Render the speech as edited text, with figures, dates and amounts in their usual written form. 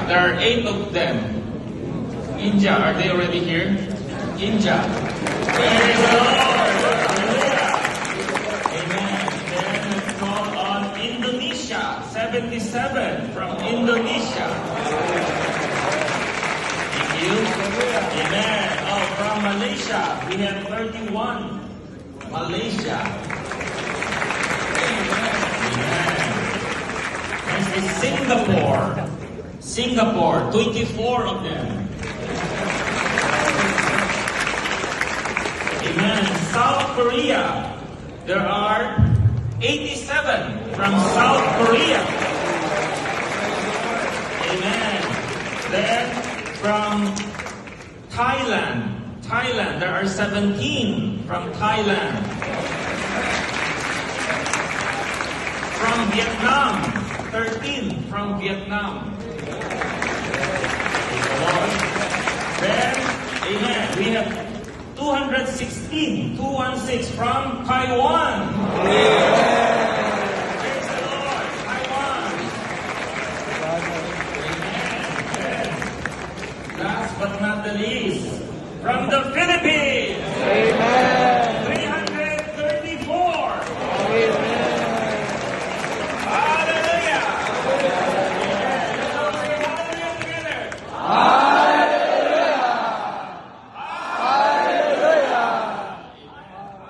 There are 8 of them. India, are they already here? India. Praise the Lord. Hallelujah. Amen. Then let's call on Indonesia. 77 from Indonesia. Thank you. Amen. Oh, from Malaysia, we have 31. Malaysia. Amen. Next is Singapore. Singapore, 24 of them. Amen. South Korea, there are 87 from South Korea. Amen. Then from Thailand, there are 17 from Thailand. From Vietnam, 13 from Vietnam. Praise the Lord. Then, amen, we have 216 from Taiwan. Praise the Lord, Taiwan. Amen. Last but not the least, from the Philippines.